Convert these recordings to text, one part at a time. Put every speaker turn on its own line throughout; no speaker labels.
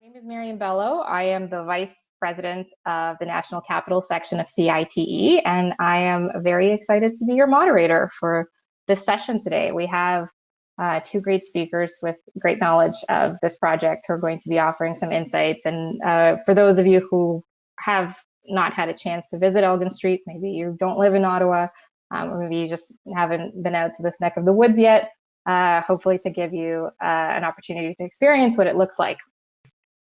My name is Marian Bello. I am the Vice President of the National Capital section of CITE, and I am very excited to be your moderator for this session today. We have two great speakers with great knowledge of this project who are going to be offering some insights. And for those of you who have not had a chance to visit Elgin Street, maybe you don't live in Ottawa, or maybe you just haven't been out to this neck of the woods yet, hopefully to give you an opportunity to experience what it looks like.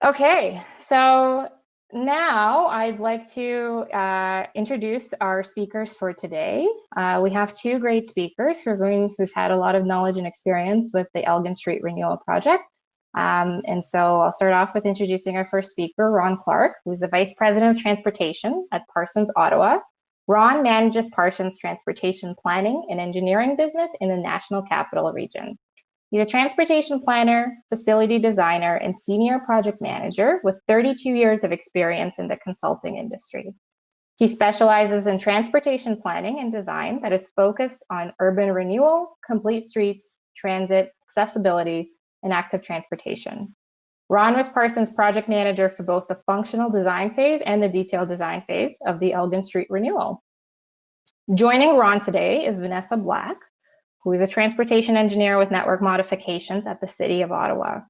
Okay, so now I'd like to introduce our speakers for today. We have two great speakers who've had a lot of knowledge and experience with the Elgin Street Renewal project. And so I'll start off with introducing our first speaker, Ron Clark, who's the Vice President of Transportation at Parsons, Ottawa. Ron manages Parsons' transportation planning and engineering business in the National Capital Region. He's a transportation planner, facility designer, and senior project manager with 32 years of experience in the consulting industry. He specializes in transportation planning and design that is focused on urban renewal, complete streets, transit, accessibility, and active transportation. Ron was Parsons' project manager for both the functional design phase and the detailed design phase of the Elgin Street Renewal. Joining Ron today is Vanessa Black, who is a transportation engineer with network modifications at the City of Ottawa.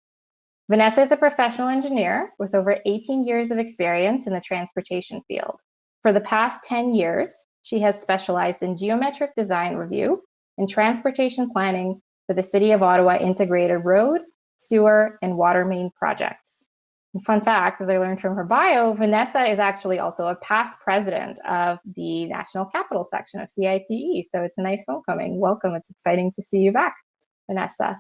Vanessa is a professional engineer with over 18 years of experience in the transportation field. For the past 10 years, she has specialized in geometric design review and transportation planning for the City of Ottawa integrated road, sewer, and water main projects. And fun fact, as I learned from her bio, Vanessa is actually also a past president of the National Capital section of CITE. So it's a nice homecoming. Welcome. It's exciting to see you back, Vanessa.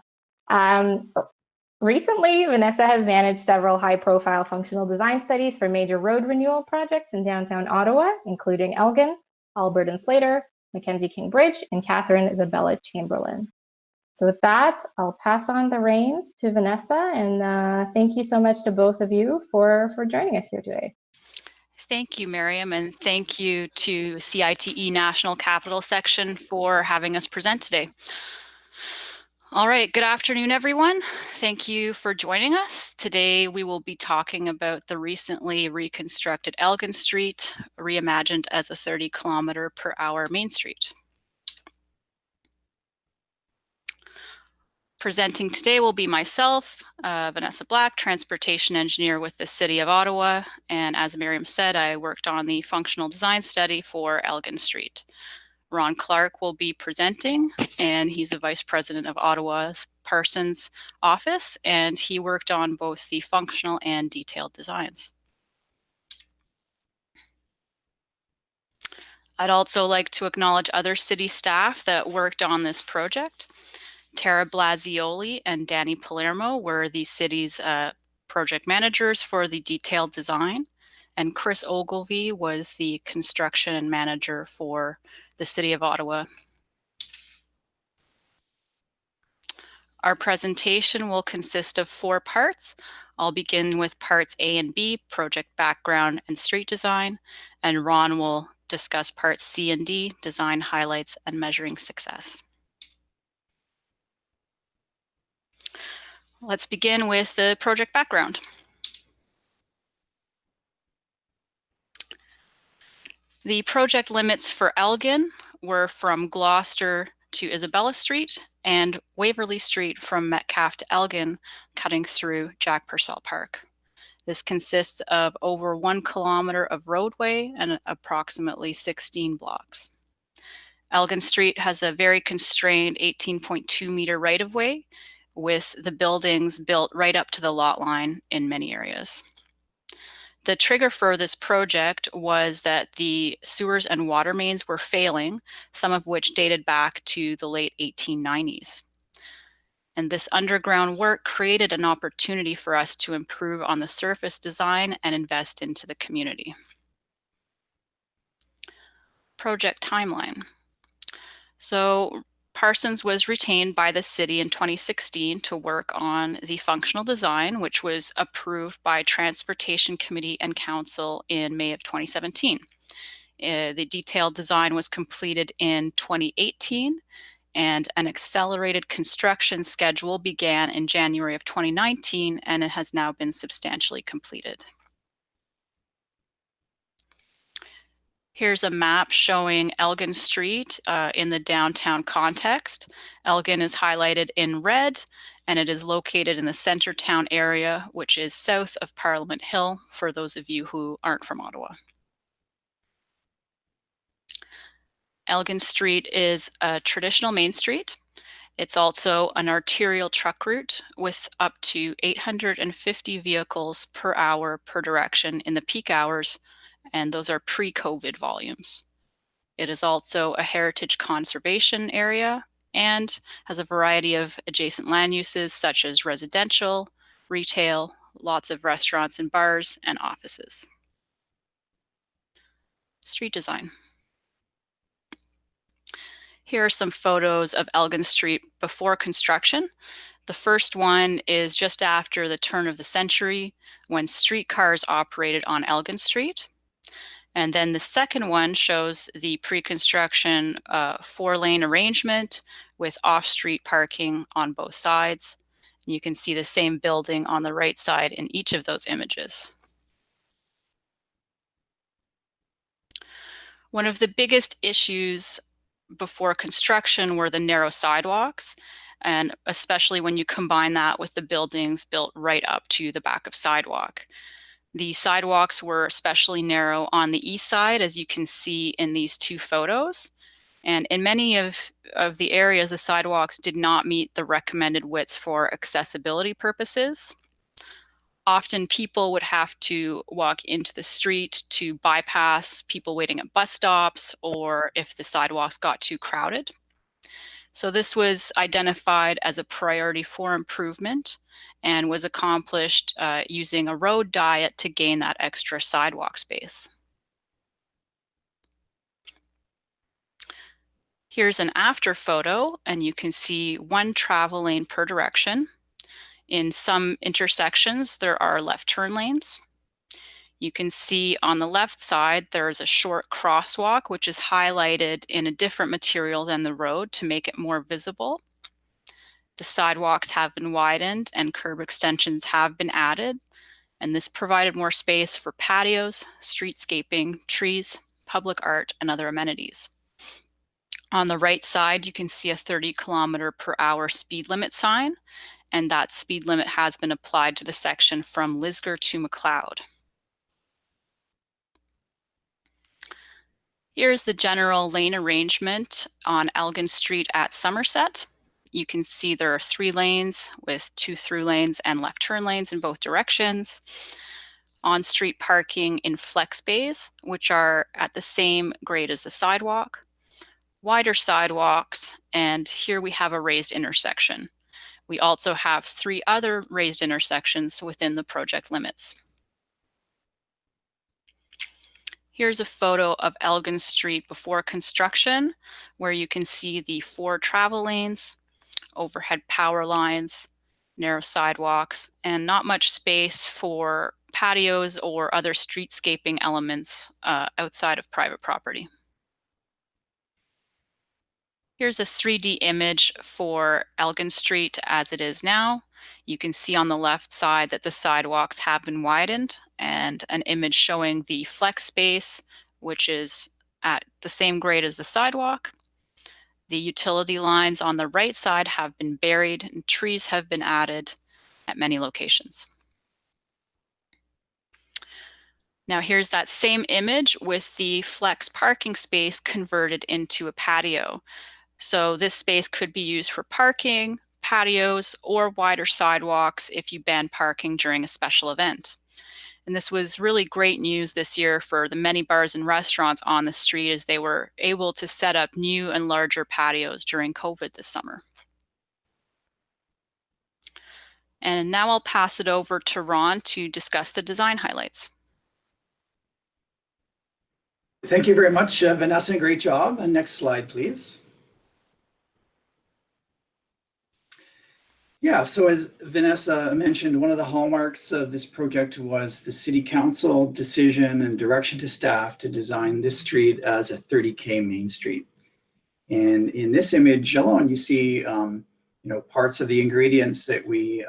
Recently, Vanessa has managed several high-profile functional design studies for major road renewal projects in downtown Ottawa, including Elgin, Albert and Slater, Mackenzie King Bridge, and Catherine Isabella Chamberlain. So with that, I'll pass on the reins to Vanessa, and thank you so much to both of you for joining us here today.
Thank you, Miriam, and thank you to CITE National Capital section for having us present today. All right, good afternoon, everyone. Thank you for joining us. Today, we will be talking about the recently reconstructed Elgin Street, reimagined as a 30-kilometer-per-hour Main Street. Presenting today will be myself, Vanessa Black, transportation engineer with the City of Ottawa. And as Miriam said, I worked on the functional design study for Elgin Street. Ron Clark will be presenting, and he's the Vice President of Ottawa's Parsons office, and he worked on both the functional and detailed designs. I'd also like to acknowledge other city staff that worked on this project. Tara Blasioli and Danny Palermo were the city's project managers for the detailed design, and Chris Ogilvie was the construction manager for the City of Ottawa. Our presentation will consist of 4 parts. I'll begin with parts A and B, project background and street design, and Ron will discuss parts C and D, design highlights and measuring success. Let's begin with the project background. The project limits for Elgin were from Gloucester to Isabella Street and Waverley Street from Metcalfe to Elgin, cutting through Jack Purcell Park. This consists of over 1 kilometer of roadway and approximately 16 blocks. Elgin Street has a very constrained 18.2 meter right-of-way, with the buildings built right up to the lot line in many areas. The trigger for this project was that the sewers and water mains were failing, some of which dated back to the late 1890s. And this underground work created an opportunity for us to improve on the surface design and invest into the community. Project timeline. So Parsons was retained by the city in 2016 to work on the functional design, which was approved by Transportation Committee and Council in May of 2017. The detailed design was completed in 2018, and an accelerated construction schedule began in January of 2019, and it has now been substantially completed. Here's a map showing Elgin Street in the downtown context. Elgin is highlighted in red, and it is located in the center town area, which is south of Parliament Hill, for those of you who aren't from Ottawa. Elgin Street is a traditional main street. It's also an arterial truck route with up to 850 vehicles per hour per direction in the peak hours, and those are pre-COVID volumes. It is also a heritage conservation area and has a variety of adjacent land uses such as residential, retail, lots of restaurants and bars, and offices. Street design. Here are some photos of Elgin Street before construction. The first one is just after the turn of the century when streetcars operated on Elgin Street. And then the second one shows the pre-construction 4-lane arrangement with off-street parking on both sides. You can see the same building on the right side in each of those images. One of the biggest issues before construction were the narrow sidewalks, and especially when you combine that with the buildings built right up to the back of sidewalk. The sidewalks were especially narrow on the east side, as you can see in these two photos. And in many of the areas, the sidewalks did not meet the recommended widths for accessibility purposes. Often people would have to walk into the street to bypass people waiting at bus stops, or if the sidewalks got too crowded. So this was identified as a priority for improvement and was accomplished using a road diet to gain that extra sidewalk space. Here's an after photo, and you can see one travel lane per direction. In some intersections, there are left turn lanes. You can see on the left side, there's a short crosswalk, which is highlighted in a different material than the road to make it more visible. The sidewalks have been widened and curb extensions have been added, and this provided more space for patios, streetscaping, trees, public art, and other amenities. On the right side, you can see a 30-kilometer-per-hour speed limit sign, and that speed limit has been applied to the section from Lisgar to McLeod. Here's the general lane arrangement on Elgin Street at Somerset. You can see there are 3 lanes with 2 through lanes and left turn lanes in both directions. On-street parking in flex bays, which are at the same grade as the sidewalk. Wider sidewalks, and here we have a raised intersection. We also have 3 other raised intersections within the project limits. Here's a photo of Elgin Street before construction, where you can see the 4 travel lanes, overhead power lines, narrow sidewalks, and not much space for patios or other streetscaping elements outside of private property. Here's a 3D image for Elgin Street as it is now. You can see on the left side that the sidewalks have been widened, and an image showing the flex space, which is at the same grade as the sidewalk. The utility lines on the right side have been buried, and trees have been added at many locations. Now here's that same image with the flex parking space converted into a patio. So this space could be used for parking, patios, or wider sidewalks if you ban parking during a special event. And this was really great news this year for the many bars and restaurants on the street, as they were able to set up new and larger patios during COVID this summer. And now I'll pass it over to Ron to discuss the design highlights.
Thank you very much, Vanessa. Great job. And next slide, please. Yeah, so as Vanessa mentioned, one of the hallmarks of this project was the City Council decision and direction to staff to design this street as a 30K main street. And in this image alone, you see parts of the ingredients that we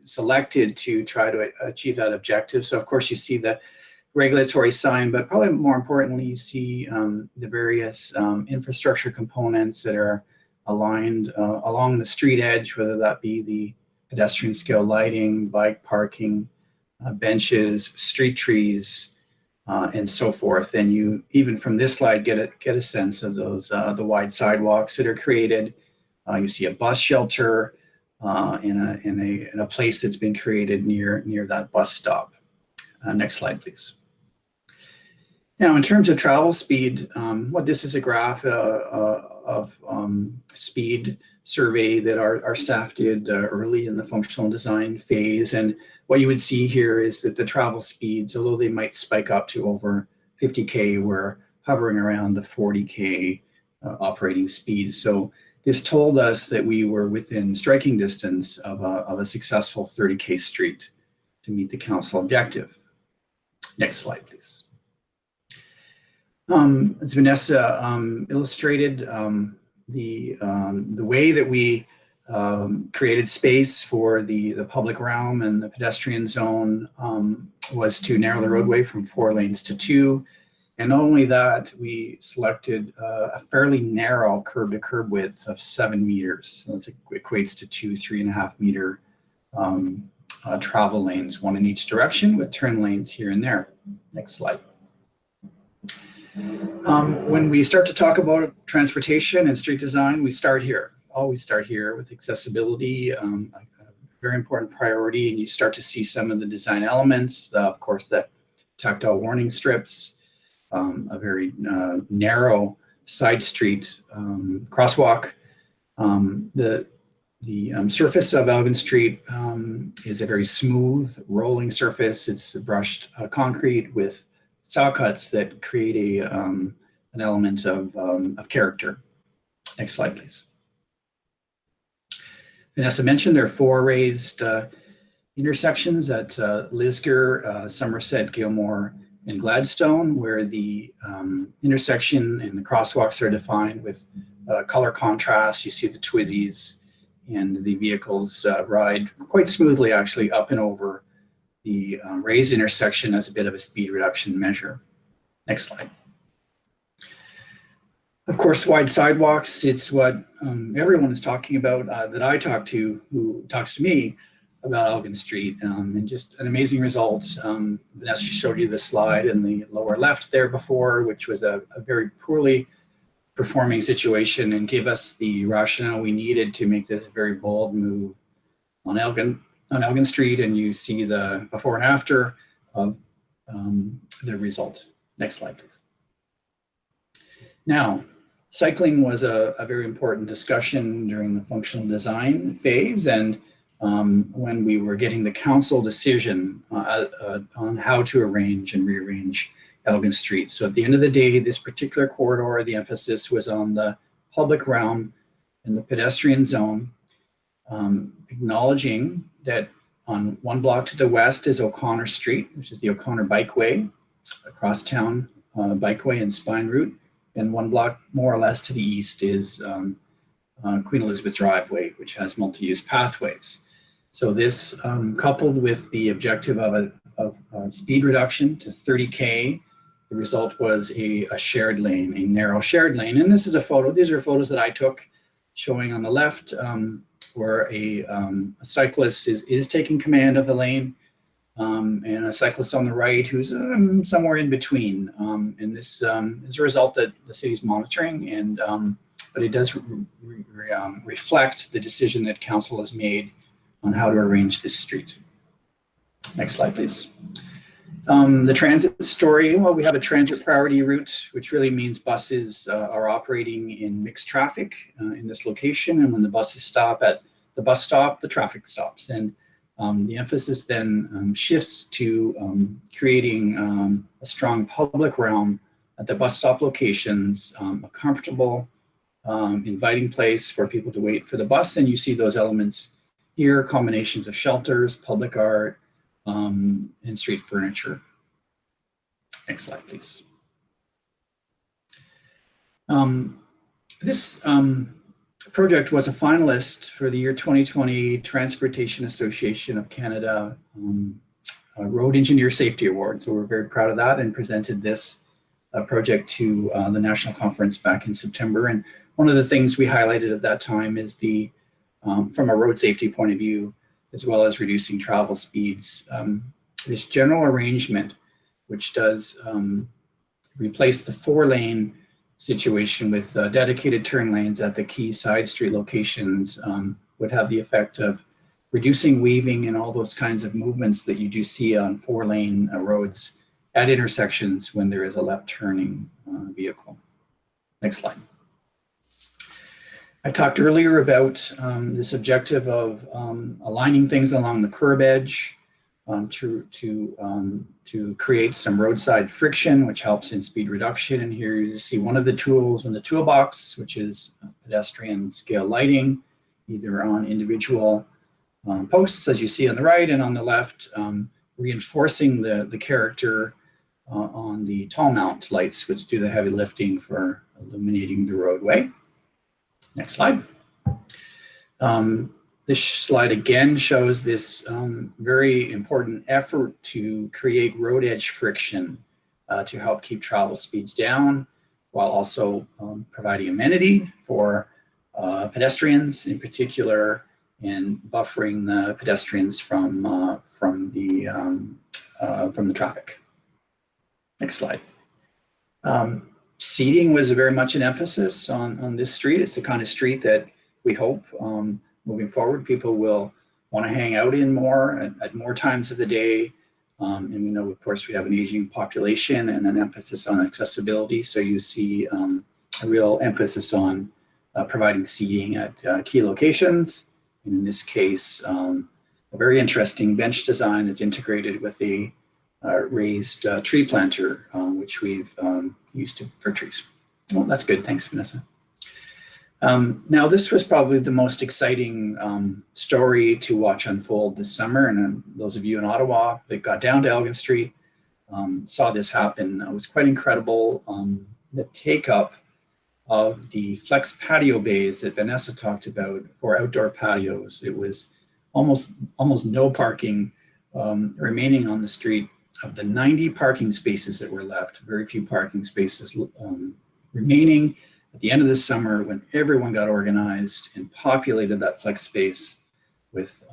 selected to try to achieve that objective. So of course you see the regulatory sign, but probably more importantly, you see the various infrastructure components that are aligned along the street edge, whether that be the pedestrian scale lighting, bike parking, benches, street trees, and so forth. And you, even from this slide, get a sense of those the wide sidewalks that are created. You see a bus shelter in a place that's been created near that bus stop. Next slide, please. Now, in terms of travel speed, what this is a graph of speed survey that our staff did early in the functional design phase. And what you would see here is that the travel speeds, although they might spike up to over 50K, we're hovering around the 40K operating speed. So this told us that we were within striking distance of a successful 30K street to meet the council objective. Next slide, please. As Vanessa illustrated, the way that we created space for the public realm and the pedestrian zone was to narrow the roadway from 4 lanes to 2. And not only that, we selected a fairly narrow curb to curb width of 7 meters. So it equates to 2 3.5 meter travel lanes, 1 in each direction with turn lanes here and there. Next slide. When we start to talk about transportation and street design, we start here. Always start here with accessibility, a very important priority, and you start to see some of the design elements. Of course, the tactile warning strips, a very narrow side street crosswalk. The surface of Elgin Street is a very smooth, rolling surface. It's brushed concrete with saw cuts that create an element of character. Next slide, please. Vanessa mentioned there are 4 raised intersections at Lisgar, Somerset, Gilmore, and Gladstone, where the intersection and the crosswalks are defined with color contrast. You see the Twizzies, and the vehicles ride quite smoothly, actually, up and over the raised intersection as a bit of a speed reduction measure. Next slide. Of course, wide sidewalks, it's what everyone is talking about that I talk to, who talks to me about Elgin Street, and just an amazing result. Vanessa showed you the slide in the lower left there before, which was a very poorly performing situation, and gave us the rationale we needed to make this very bold move on Elgin Street, and you see the before and after of the result. Next slide, please. Now, cycling was a very important discussion during the functional design phase, and when we were getting the council decision on how to arrange and rearrange Elgin Street. So at the end of the day, this particular corridor, the emphasis was on the public realm and the pedestrian zone, acknowledging that on 1 block to the west is O'Connor Street, which is the O'Connor Bikeway, a crosstown bikeway and spine route. And 1 block more or less to the east is Queen Elizabeth Driveway, which has multi-use pathways. So this, coupled with the objective of speed reduction to 30K, the result was a shared lane, a narrow shared lane. And this is a photo. These are photos that I took showing on the left where a cyclist is taking command of the lane, and a cyclist on the right who's somewhere in between. And this is a result that the city's monitoring, and but it does reflect the decision that council has made on how to arrange this street. Next slide, please. The transit story, well, we have a transit priority route, which really means buses are operating in mixed traffic in this location. And when the buses stop at the bus stop, the traffic stops. And the emphasis then shifts to creating a strong public realm at the bus stop locations, a comfortable, inviting place for people to wait for the bus. And you see those elements here, combinations of shelters, public art, and street furniture. Next slide, please. This project was a finalist for the year 2020 Transportation Association of Canada Road Engineer Safety Award. So we're very proud of that and presented this project to the national conference back in September. And one of the things we highlighted at that time is the, from a road safety point of view, as well as reducing travel speeds, this general arrangement, which does replace the 4-lane situation with dedicated turn lanes at the key side street locations, would have the effect of reducing weaving and all those kinds of movements that you do see on 4-lane roads at intersections when there is a left turning vehicle. Next slide. I talked earlier about this objective of aligning things along the curb edge to create some roadside friction, which helps in speed reduction. And here you see one of the tools in the toolbox, which is pedestrian scale lighting, either on individual posts, as you see on the right, and on the left, reinforcing the character on the tall mount lights, which do the heavy lifting for illuminating the roadway. Next slide. This slide again shows this very important effort to create road edge friction to help keep travel speeds down, while also providing amenity for pedestrians in particular, and buffering the pedestrians from the traffic. Next slide. Seating was very much an emphasis on this street. It's the kind of street that we hope moving forward people will want to hang out in more at more times of the day. And we know, of course, we have an aging population and an emphasis on accessibility. So you see a real emphasis on providing seating at key locations. And in this case, a very interesting bench design that's integrated with a raised tree planter, which we've used for trees. Well, that's good. Thanks, Vanessa. Now, this was probably the most exciting story to watch unfold this summer. And those of you in Ottawa that got down to Elgin Street saw this happen. It was quite incredible. The take-up of the flex patio bays that Vanessa talked about for outdoor patios. It was almost no parking remaining on the street. Of the 90 parking spaces that were left, very few parking spaces remaining at the end of the summer, when everyone got organized and populated that flex space with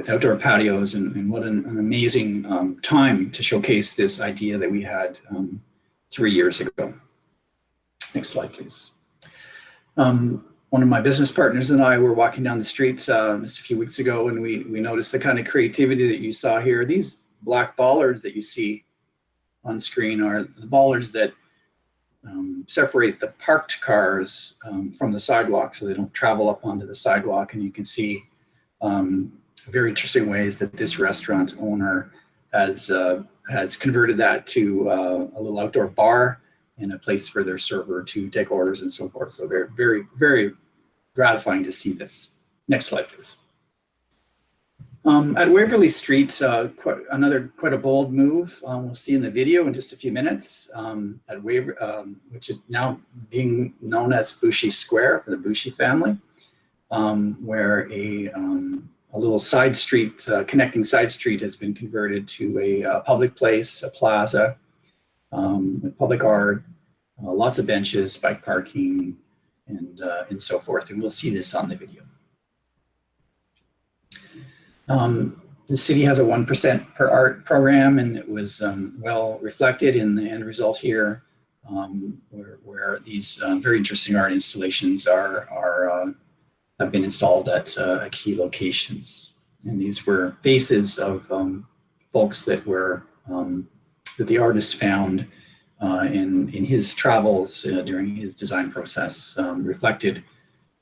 outdoor patios, and what an amazing time to showcase this idea that we had 3 years ago. Next slide, please. One of my business partners and I were walking down the street just a few weeks ago, and we noticed the kind of creativity that you saw here. These black bollards that you see on screen are the bollards that separate the parked cars from the sidewalk, so they don't travel up onto the sidewalk. And you can see very interesting ways that this restaurant owner has converted that to a little outdoor bar and a place for their server to take orders and so forth. So very, very, very gratifying to see this. Next slide, please. At Waverley Street, quite a bold move. We'll see in the video in just a few minutes. At which is now being known as Boushey Square for the Boushey family, where a little side street, connecting side street, has been converted to a public place, a plaza, with public art, lots of benches, bike parking, and so forth. And we'll see this on the video. The city has a 1% per art program, and it was well reflected in the end result here, where these very interesting art installations have been installed at key locations. And these were faces of folks that were that the artist found in his travels during his design process, reflected,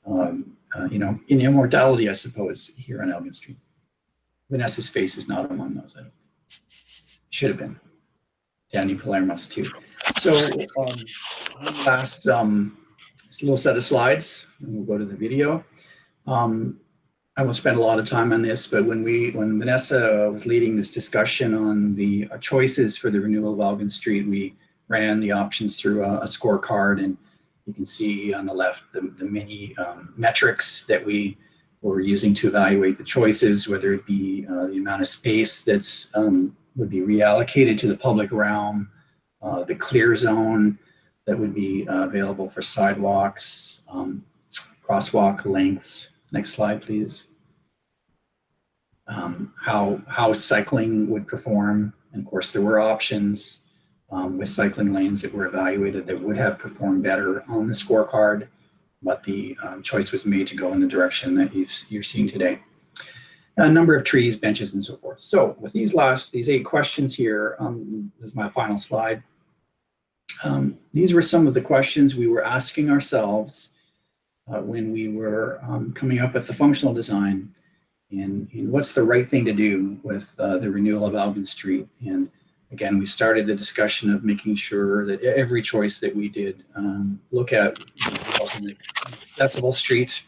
in immortality, I suppose, here on Elgin Street. Vanessa's face is not among those. I don't think. Should have been. Danny Palermo's too. So last little set of slides, and we'll go to the video. I won't spend a lot of time on this, but when Vanessa was leading this discussion on the choices for the renewal of Elgin Street, we ran the options through a scorecard, and You can see on the left the many metrics that we were using to evaluate the choices, whether it be the amount of space that's would be reallocated to the public realm, the clear zone that would be available for sidewalks, crosswalk lengths. Next slide, please. How cycling would perform. And of course, there were options with cycling lanes that were evaluated that would have performed better on the scorecard, but the choice was made to go in the direction that you're seeing today. A number of trees, benches, and so forth. So with these 8 questions here, this is my final slide. These were some of the questions we were asking ourselves when we were coming up with the functional design and what's the right thing to do with the renewal of Elgin Street. And again, we started the discussion of making sure that every choice that we did look at an accessible street.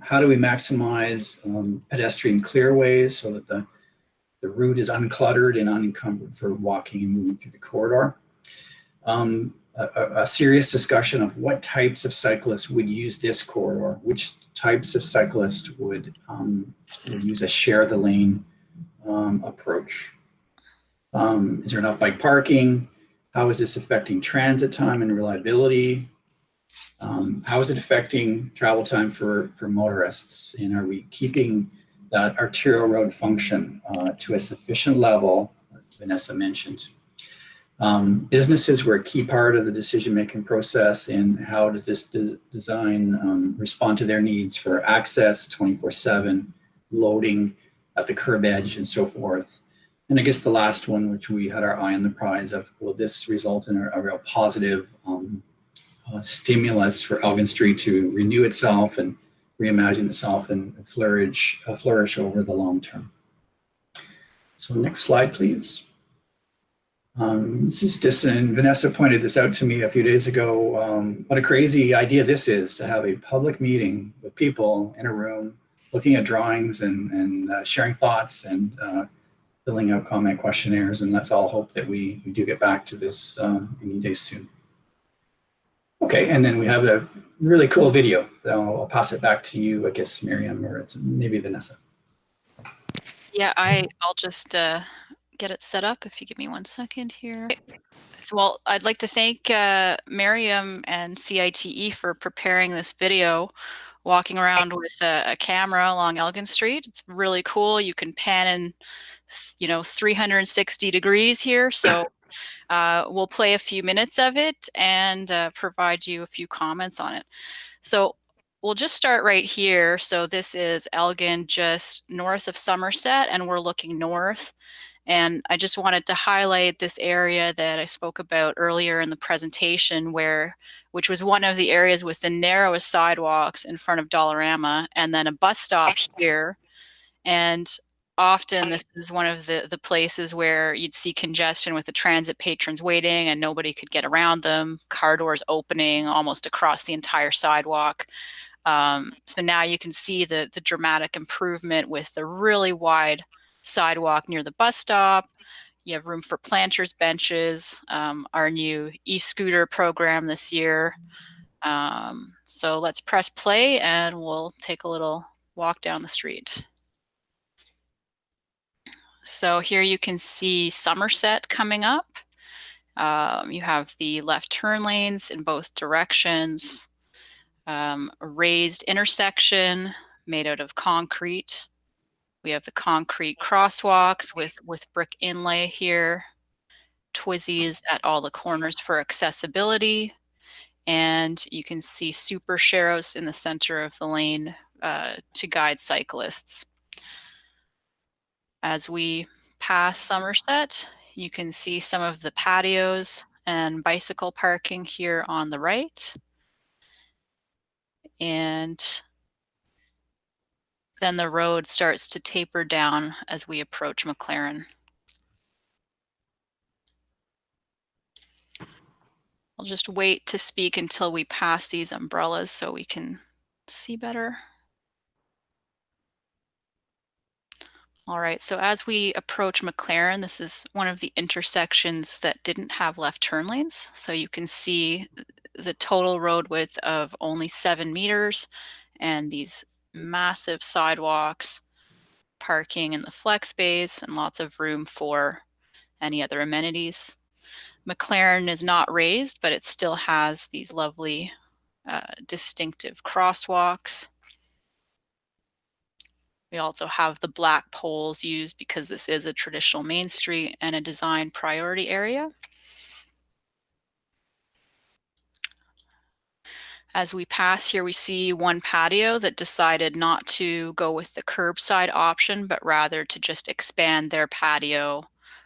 How do we maximize pedestrian clearways so that the route is uncluttered and unencumbered for walking and moving through the corridor? A serious discussion of what types of cyclists would use this corridor, which types of cyclists would use a share the lane approach. Is there enough bike parking? How is this affecting transit time and reliability? How is it affecting travel time for motorists? And are we keeping that arterial road function to a sufficient level, as Vanessa mentioned? Businesses were a key part of the decision-making process, and how does this design respond to their needs for access 24/7, loading at the curb edge, and so forth? And I guess the last one, which we had our eye on the prize of, will this result in a real positive stimulus for Elgin Street to renew itself and reimagine itself and flourish over the long term? So next slide, please. This is just, and Vanessa pointed this out to me a few days ago, what a crazy idea this is, to have a public meeting with people in a room looking at drawings and sharing thoughts and filling out comment questionnaires. And let's all hope that we do get back to this any day soon. Okay, and then we have a really cool video. I'll pass it back to you, I guess, Miriam, or it's maybe Vanessa.
Yeah, I'll just get it set up if you give me 1 second here. Well, I'd like to thank Miriam and CITE for preparing this video, walking around with a camera along Elgin Street. It's really cool. You can pan in, 360 degrees here. So we'll play a few minutes of it and provide you a few comments on it. So we'll just start right here. So this is Elgin, just north of Somerset, and we're looking north. And I just wanted to highlight this area that I spoke about earlier in the presentation, which was one of the areas with the narrowest sidewalks in front of Dollarama, and then a bus stop here. And often this is one of the places where you'd see congestion with the transit patrons waiting and nobody could get around them, car doors opening almost across the entire sidewalk. So now you can see the dramatic improvement with the really wide sidewalk near the bus stop. You have room for planters benches, our new e-scooter program this year. So let's press play and we'll take a little walk down the street. So here you can see Somerset coming up. You have the left turn lanes in both directions, a raised intersection made out of concrete. We have the concrete crosswalks with brick inlay here, Twizzies at all the corners for accessibility, and you can see super sharrows in the center of the lane to guide cyclists. As we pass Somerset, you can see some of the patios and bicycle parking here on the right. And then the road starts to taper down as we approach McLaren. I'll just wait to speak until we pass these umbrellas so we can see better. All right, so as we approach McLaren, this is one of the intersections that didn't have left turn lanes. So you can see the total road width of only 7 meters and these massive sidewalks, parking in the flex bays, and lots of room for any other amenities. McLaren is not raised, but it still has these lovely distinctive crosswalks. We also have the black poles used because this is a traditional main street and a design priority area. As we pass here, we see one patio that decided not to go with the curbside option, but rather to just expand their patio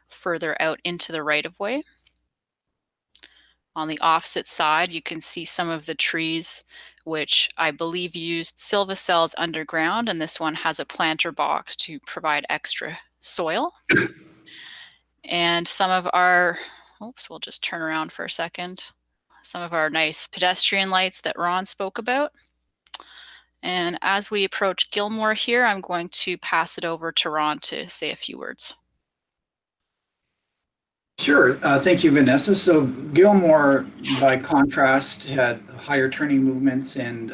further out into the right-of-way. On the opposite side, you can see some of the trees, which I believe used silva-cells underground, and this one has a planter box to provide extra soil. And some of our, oops, we'll just turn around for a second. Some of our nice pedestrian lights that Ron spoke about. And as we approach Gilmore here, I'm going to pass it over to Ron to say a few words.
Sure. Thank you, Vanessa. So Gilmore, by contrast, had higher turning movements and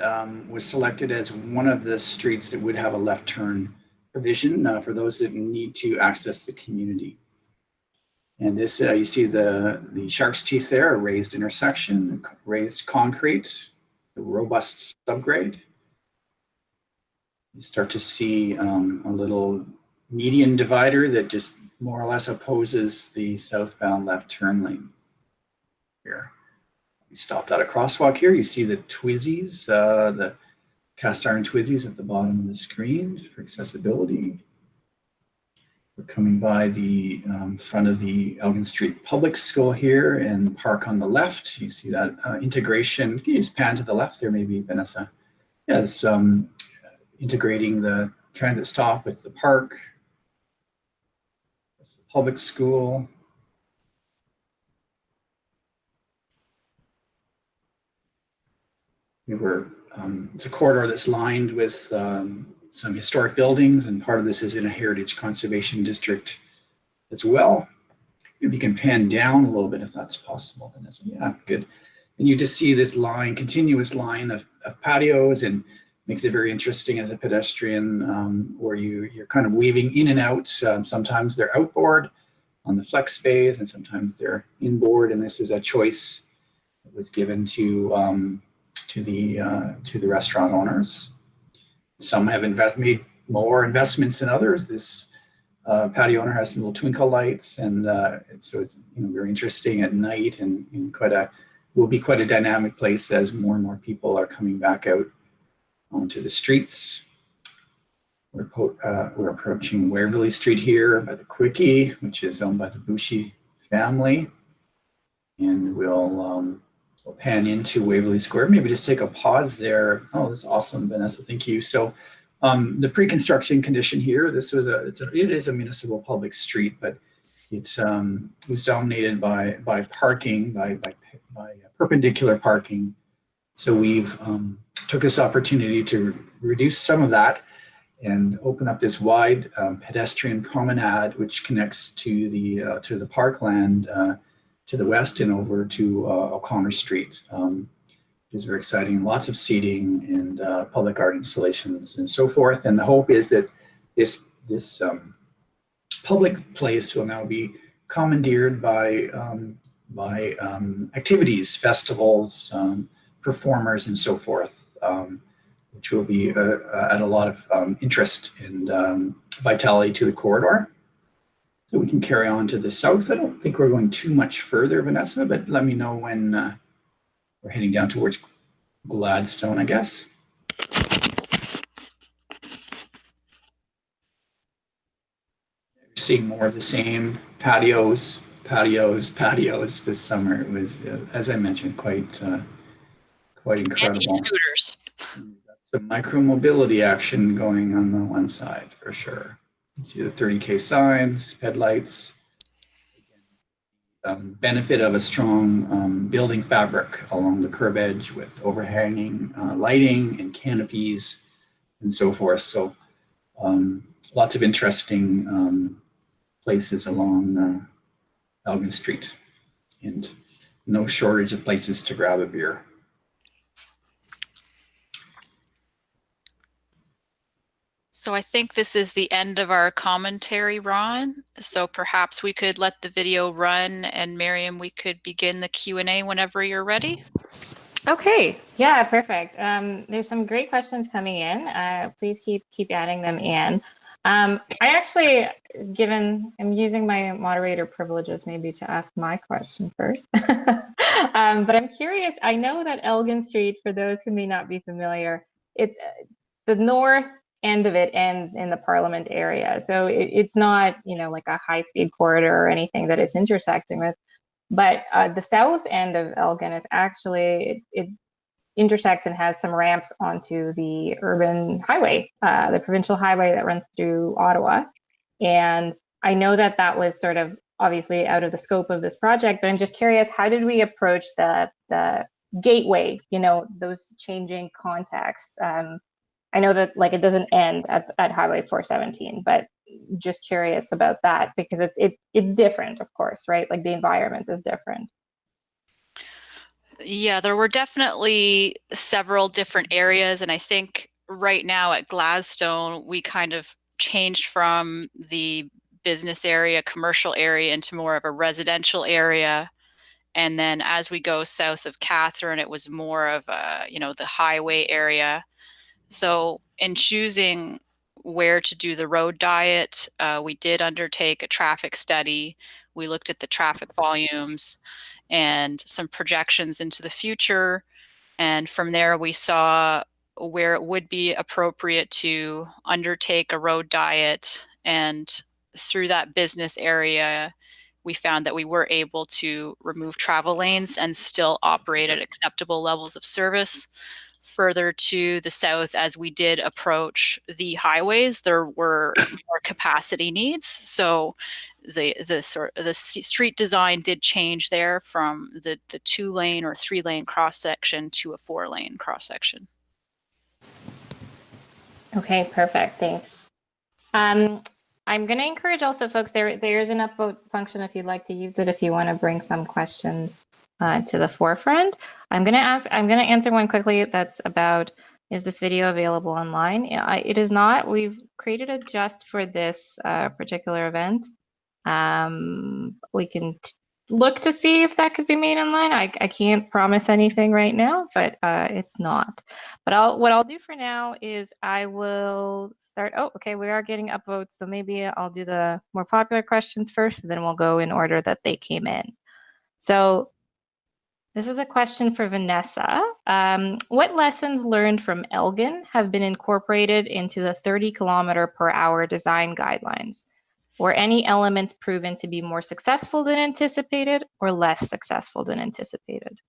was selected as one of the streets that would have a left turn provision for those that need to access the community. And this, you see the shark's teeth there, a raised intersection, raised concrete, a robust subgrade. You start to see a little median divider that just more or less opposes the southbound left turn lane here. We stopped at a crosswalk here. You see the Twizzies, the cast iron Twizzies at the bottom of the screen for accessibility. We're coming by the front of the Elgin Street Public School here and the park on the left. You see that integration. Can you just pan to the left there, maybe, Vanessa? Yeah, it's integrating the transit stop with the park, with the public school. It's a corridor that's lined with some historic buildings, and part of this is in a heritage conservation district as well. If you can pan down a little bit, if that's possible, Vanessa. Yeah, good. And you just see this line, continuous line of patios, and makes it very interesting as a pedestrian, where you're kind of weaving in and out. Sometimes they're outboard on the flex space, and sometimes they're inboard. And this is a choice that was given to the restaurant owners. Some have made more investments than others. This patio owner has some little twinkle lights, and so it's very interesting at night, and will be quite a dynamic place as more and more people are coming back out onto the streets. We're approaching Waverly Street here by the Quickie, which is owned by the Boushey family, and we'll pan into Waverly Square. Maybe just take a pause there. Oh, that's awesome, Vanessa. Thank you. So the pre-construction condition here, it is a municipal public street, but it was dominated by parking, by perpendicular parking. So we've took this opportunity to reduce some of that and open up this wide pedestrian promenade, which connects to the parkland to the west and over to O'Connor Street, which is very exciting. Lots of seating and public art installations and so forth. And the hope is that this public place will now be commandeered by activities, festivals, performers, and so forth, which will be add a lot of interest and vitality to the corridor. So we can carry on to the south. I don't think we're going too much further, Vanessa, but let me know when we're heading down towards Gladstone, I guess. Seeing more of the same patios this summer. It was, as I mentioned, quite incredible.
And e-scooters.
Some micro-mobility action going on the one side, for sure. You see the 30K signs, headlights. Benefit of a strong building fabric along the curb edge with overhanging lighting and canopies and so forth. So lots of interesting places along Elgin Street, and no shortage of places to grab a beer.
So I think this is the end of our commentary, Ron. So perhaps we could let the video run, and Miriam, we could begin the Q&A whenever you're ready.
Okay, yeah, perfect. There's some great questions coming in. Please keep adding them in. I actually, I'm using my moderator privileges maybe to ask my question first. But I'm curious, I know that Elgin Street, for those who may not be familiar, it's the north end of it ends in the Parliament area. So it's not, like a high-speed corridor or anything that it's intersecting with. But the south end of Elgin is actually, it intersects and has some ramps onto the urban highway, the provincial highway that runs through Ottawa. And I know that that was sort of obviously out of the scope of this project, but I'm just curious, how did we approach the gateway, those changing contexts? I know that it doesn't end at Highway 417, but just curious about that because it's different, of course, right? Like the environment is different.
Yeah, there were definitely several different areas, and I think right now at Gladstone, we kind of changed from the business area, commercial area into more of a residential area. And then as we go south of Catherine, it was more of a, the highway area. So in choosing where to do the road diet, we did undertake a traffic study. We looked at the traffic volumes and some projections into the future. And from there, we saw where it would be appropriate to undertake a road diet. And through that business area, we found that we were able to remove travel lanes and still operate at acceptable levels of service. Further to the south, as we did approach the highways, there were more capacity needs. So the street design did change there from the 2-lane or 3-lane cross section to a 4-lane cross section.
Okay, perfect. Thanks. I'm going to encourage also folks, there is an upvote function if you'd like to use it, if you want to bring some questions to the forefront. I'm going to answer one quickly that's about, is this video available online? It is not. We've created it just for this particular event. We can look to see if that could be made online. I can't promise anything right now, but it's not. But what I'll do for now is I will start. Oh, okay, we are getting upvotes, so maybe I'll do the more popular questions first, and then we'll go in order that they came in. So this is a question for Vanessa. What lessons learned from Elgin have been incorporated into the 30-km/h design guidelines? Were any elements proven to be more successful than anticipated or less successful than anticipated?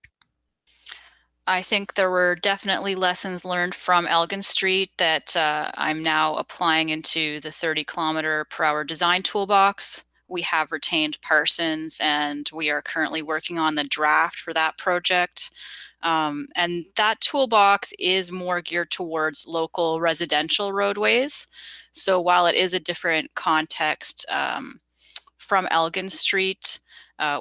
I think there were definitely lessons learned from Elgin Street that I'm now applying into the 30-km/h design toolbox. We have retained Parsons, and we are currently working on the draft for that project. And that toolbox is more geared towards local residential roadways. So while it is a different context from Elgin Street,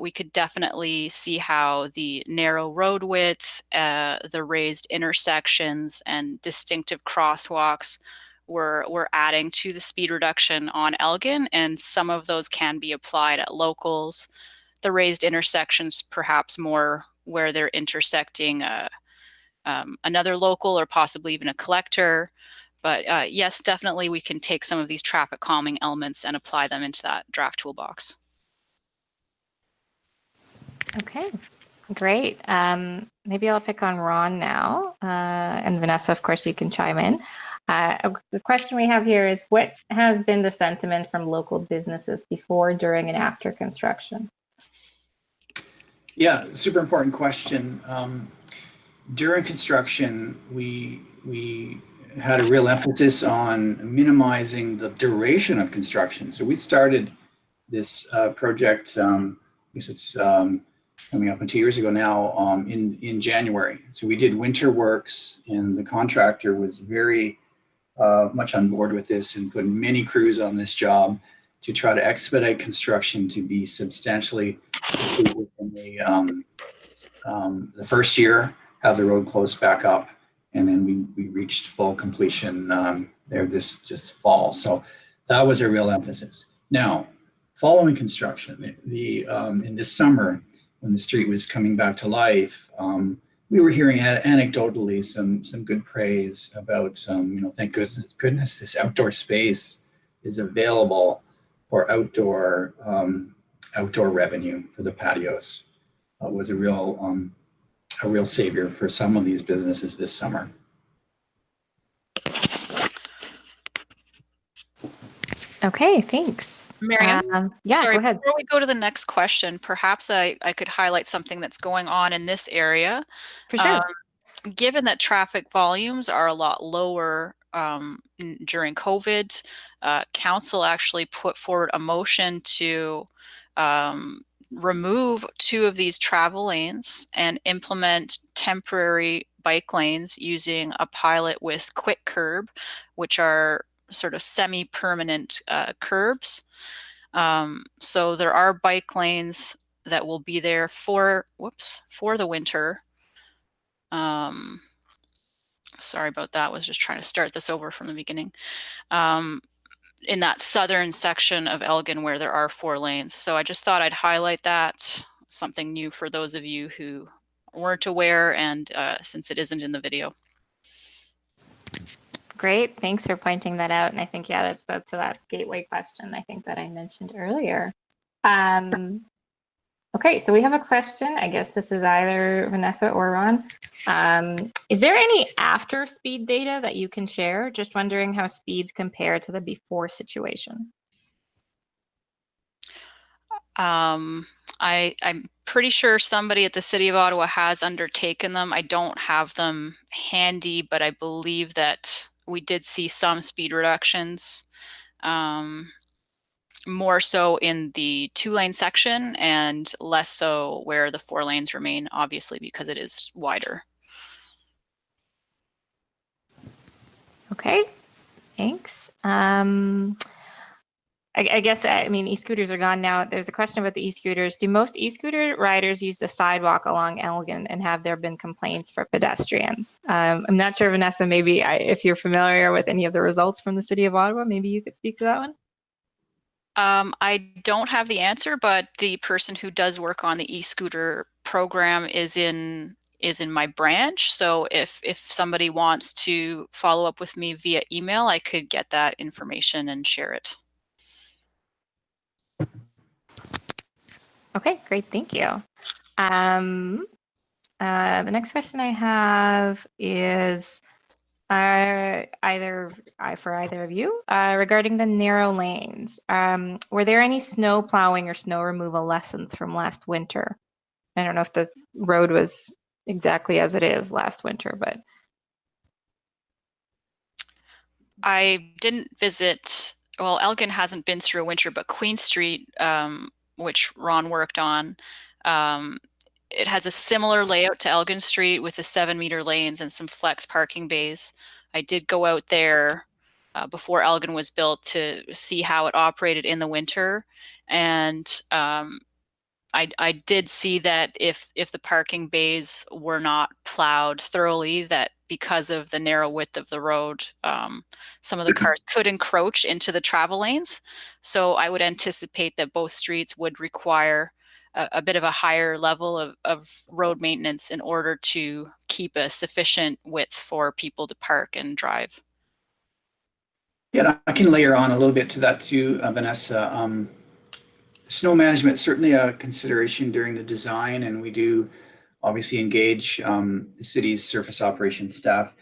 we could definitely see how the narrow road width, the raised intersections, and distinctive crosswalks were adding to the speed reduction on Elgin, and some of those can be applied at locals. The raised intersections perhaps more where they're intersecting another local or possibly even a collector. But yes, definitely we can take some of these traffic calming elements and apply them into that draft toolbox.
Okay, great. Maybe I'll pick on Ron now, and Vanessa, of course, you can chime in. The question we have here is, what has been the sentiment from local businesses before, during, and after construction?
Yeah, super important question. During construction, we had a real emphasis on minimizing the duration of construction. So we started this project, I guess it's coming up on 2 years ago now, in January. So we did winter works, and the contractor was very much on board with this and put many crews on this job to try to expedite construction to be substantially complete in the first year, have the road closed back up, and then we reached full completion there this just fall. So that was a real emphasis. Now, following construction, in this summer, when the street was coming back to life, we were hearing anecdotally some good praise about, thank goodness this outdoor space is available for outdoor revenue for the patios. It was a real savior for some of these businesses this summer.
Okay, thanks.
Miriam?
Yeah,
Sorry,
go ahead.
before we go to the next question, perhaps I could highlight something that's going on in this area.
For sure.
Given that traffic volumes are a lot lower during COVID, council actually put forward a motion to remove 2 of these travel lanes and implement temporary bike lanes using a pilot with quick curb, which are sort of semi-permanent curbs. So there are bike lanes that will be there for the winter. Sorry about that. I was just trying to start this over from the beginning. In that southern section of Elgin where there are 4 lanes. So I just thought I'd highlight that, something new for those of you who weren't aware, and since it isn't in the video.
Great, thanks for pointing that out. And I think, yeah, that spoke to that gateway question I think that I mentioned earlier. Okay, so we have a question. I guess this is either Vanessa or Ron. Is there any after speed data that you can share? Just wondering how speeds compare to the before situation.
I'm pretty sure somebody at the City of Ottawa has undertaken them. I don't have them handy, but I believe that we did see some speed reductions. More so in the 2-lane section and less so where the 4 lanes remain, obviously, because it is wider.
Okay, thanks. I guess, I mean, e-scooters are gone now. There's a question about the e-scooters. Do most e-scooter riders use the sidewalk along Elgin, and have there been complaints for pedestrians? I'm not sure, Vanessa, maybe if you're familiar with any of the results from the City of Ottawa, maybe you could speak to that one?
I don't have the answer, but the person who does work on the e-scooter program is in my branch. So if somebody wants to follow up with me via email, I could get that information and share it.
Okay, great, thank you. The next question I have is for either of you regarding the narrow lanes. Were there any snow plowing or snow removal lessons from last winter? I don't know if the road was exactly as it is last winter, but
I didn't visit. Well, Elgin hasn't been through a winter, but Queen Street, which Ron worked on, it has a similar layout to Elgin Street with the 7-meter lanes and some flex parking bays. I did go out there before Elgin was built to see how it operated in the winter. And I did see that if the parking bays were not plowed thoroughly, that because of the narrow width of the road, some of the cars could encroach into the travel lanes. So I would anticipate that both streets would require a bit of a higher level of road maintenance in order to keep a sufficient width for people to park and drive.
Yeah, I can layer on a little bit to that too, Vanessa. Snow management is certainly a consideration during the design, and we do obviously engage the city's surface operations staff.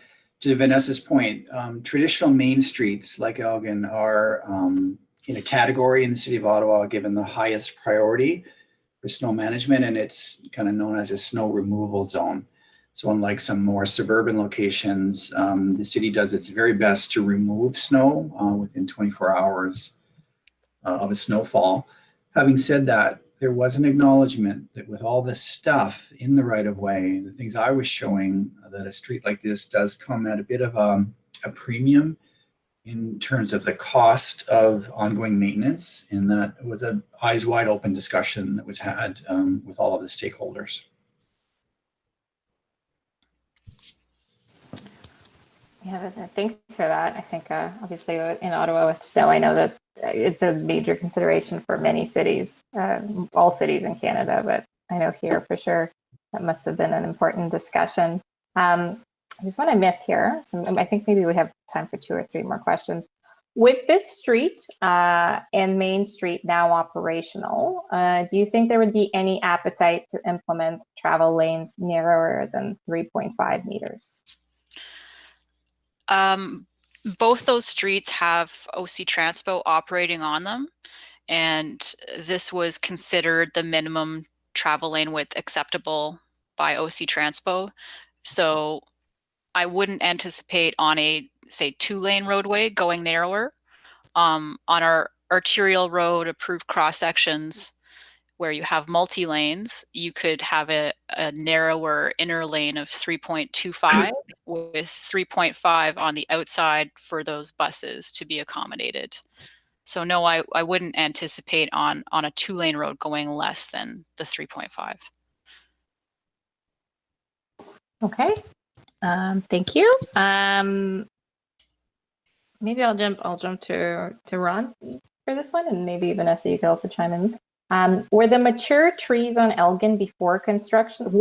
To Vanessa's point, traditional main streets like Elgin are in a category in the City of Ottawa given the highest priority for snow management, and it's kind of known as a snow removal zone. So unlike some more suburban locations, the city does its very best to remove snow within 24 hours of a snowfall. Having said that, there was an acknowledgement that with all this stuff in the right of way, the things I was showing, that a street like this does come at a bit of a premium in terms of the cost of ongoing maintenance, and that was a eyes wide open discussion that was had with all of the stakeholders.
Yeah, thanks for that. I think obviously in Ottawa with snow, I know that it's a major consideration for many cities, all cities in Canada, but I know here for sure that must have been an important discussion. There's one I missed here. So I think maybe we have time for 2 or 3 more questions. With this street and Main Street now operational, do you think there would be any appetite to implement travel lanes narrower than 3.5 meters?
Both those streets have OC Transpo operating on them, and this was considered the minimum travel lane width acceptable by OC Transpo. So I wouldn't anticipate on a, say, 2-lane roadway going narrower. On our arterial road approved cross sections where you have multi-lanes, you could have a narrower inner lane of 3.25 with 3.5 on the outside for those buses to be accommodated. So no, I wouldn't anticipate on a 2-lane road going less than the 3.5.
Okay, thank you. Maybe I'll jump to Ron for this one, and maybe Vanessa, you could also chime in. Were there mature trees on Elgin before construction?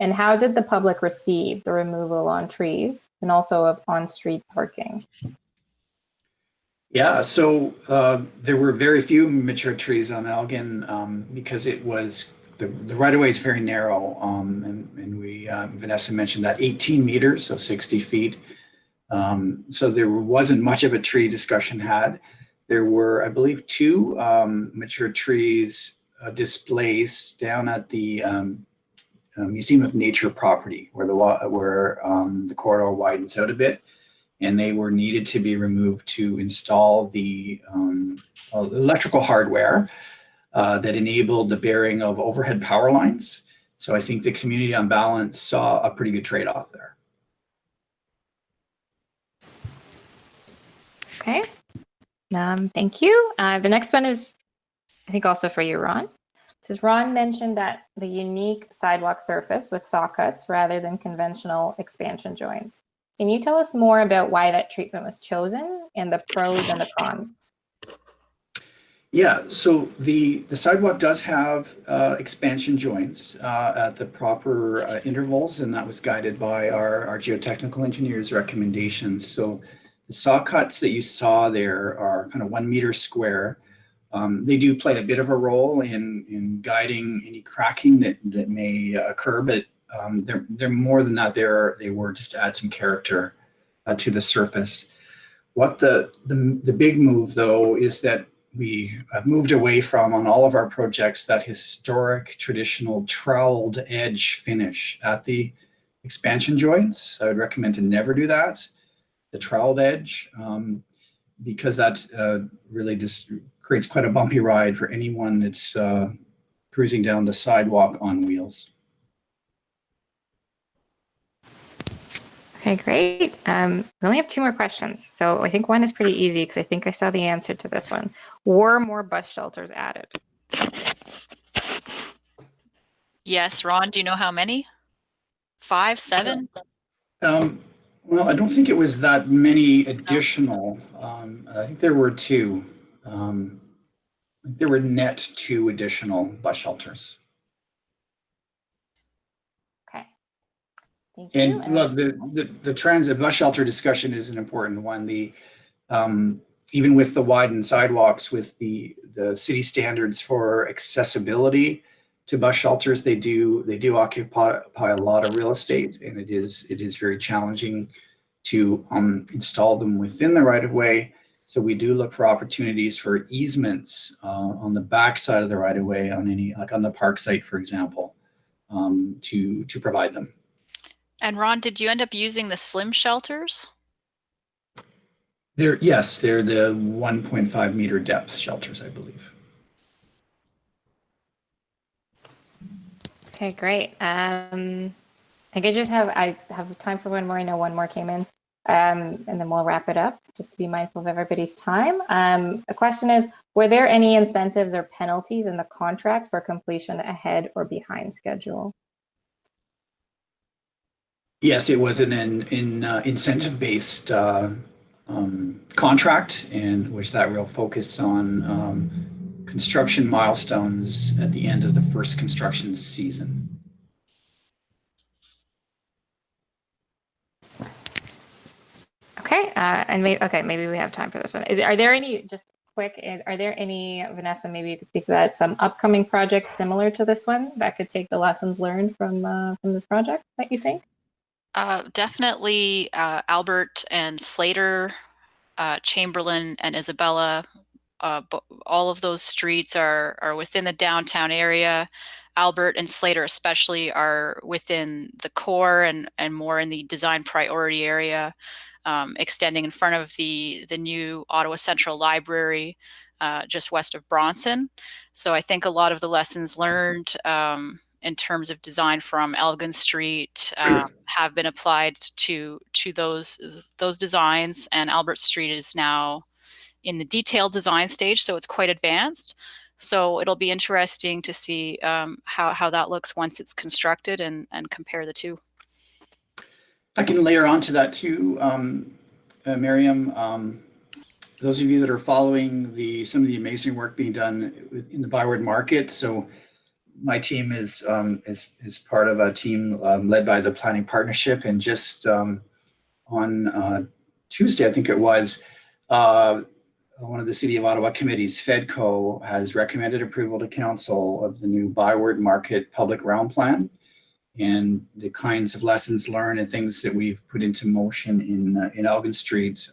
And how did the public receive the removal on trees and also of on-street parking?
Yeah, so there were very few mature trees on Elgin because it was the right-of-way is very narrow, and we Vanessa mentioned that 18 meters, so 60 feet. So there wasn't much of a tree discussion had. There were, I believe, 2 mature trees displaced down at the Museum of Nature property, where the corridor widens out a bit, and they were needed to be removed to install the electrical hardware that enabled the bearing of overhead power lines. So I think the community on balance saw a pretty good trade-off there.
Okay, thank you. The next one is, I think, also for you, Ron. It says, Ron mentioned that the unique sidewalk surface with saw cuts rather than conventional expansion joints. Can you tell us more about why that treatment was chosen and the pros and the cons?
Yeah, so the sidewalk does have expansion joints at the proper intervals, and that was guided by our geotechnical engineer's recommendations. So the saw cuts that you saw there are kind of 1 meter square. They do play a bit of a role in guiding any cracking that may occur, but they're more than that. They were just to add some character to the surface. What the big move, though, is that we have moved away from, on all of our projects, that historic traditional troweled edge finish at the expansion joints. I would recommend to never do that, the troweled edge, because that really just creates quite a bumpy ride for anyone that's cruising down the sidewalk on wheels.
Okay, great. We only have 2 more questions. So I think one is pretty easy because I think I saw the answer to this one. Were more bus shelters added?
Yes, Ron, do you know how many? 5, 7?
Well, I don't think it was that many additional. I think there were 2. There were net 2 additional bus shelters.
Okay. Thank you.
And look, the transit bus shelter discussion is an important one. Even with the widened sidewalks, with the city standards for accessibility to bus shelters, they do occupy a lot of real estate, and it is very challenging to install them within the right of way. So we do look for opportunities for easements on the back side of the right of way, on any, like on the park site, for example, to provide them.
And Ron, did you end up using the slim shelters?
Yes, they're the 1.5 meter depth shelters, I believe.
Okay, great. I have time for one more. I know one more came in. And then we'll wrap it up just to be mindful of everybody's time. The question is, were there any incentives or penalties in the contract for completion ahead or behind schedule?
Yes, it was an incentive-based contract, and which that real focus on construction milestones at the end of the first construction season.
Okay, and maybe we have time for this one. Are there any, just quick, are there any, Vanessa, maybe you could speak to that, some upcoming projects similar to this one that could take the lessons learned from this project that you think?
Definitely Albert and Slater, Chamberlain and Isabella. All of those streets are within the downtown area. Albert and Slater especially are within the core and more in the design priority area, extending in front of the new Ottawa Central Library, just west of Bronson. So I think a lot of the lessons learned in terms of design from Elgin Street have been applied to those designs, and Albert Street is now in the detailed design stage, so it's quite advanced. So it'll be interesting to see how that looks once it's constructed and compare the two.
I can layer onto that too, Miriam. Those of you that are following some of the amazing work being done in the Byward Market. So my team is part of a team led by the Planning Partnership, and just on Tuesday, I think it was, one of the City of Ottawa committees, FEDCO, has recommended approval to Council of the new Byward Market Public Realm Plan, and the kinds of lessons learned and things that we've put into motion in Elgin Street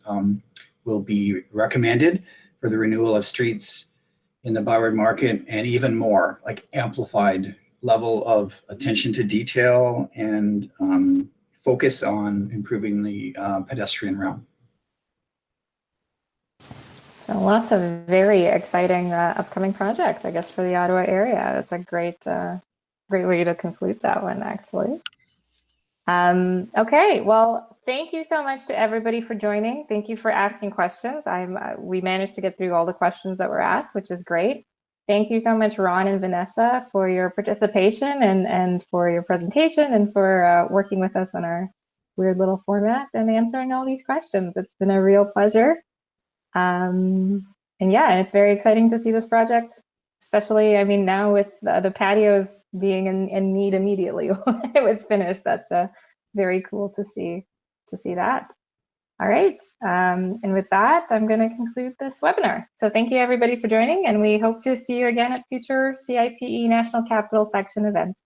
will be recommended for the renewal of streets in the Byward Market, and even more, like amplified level of attention to detail and focus on improving the pedestrian realm.
So lots of very exciting upcoming projects, I guess, for the Ottawa area. That's a great way to conclude that one, actually. Okay, well, thank you so much to everybody for joining. Thank you for asking questions. We managed to get through all the questions that were asked, which is great. Thank you so much, Ron and Vanessa, for your participation and for your presentation and for working with us on our weird little format and answering all these questions. It's been a real pleasure. And it's very exciting to see this project, especially, I mean, now with the patios being in need immediately when it was finished. That's very cool to see that. All right, and with that, I'm going to conclude this webinar. So thank you everybody for joining, and we hope to see you again at future CITE National Capital Section events.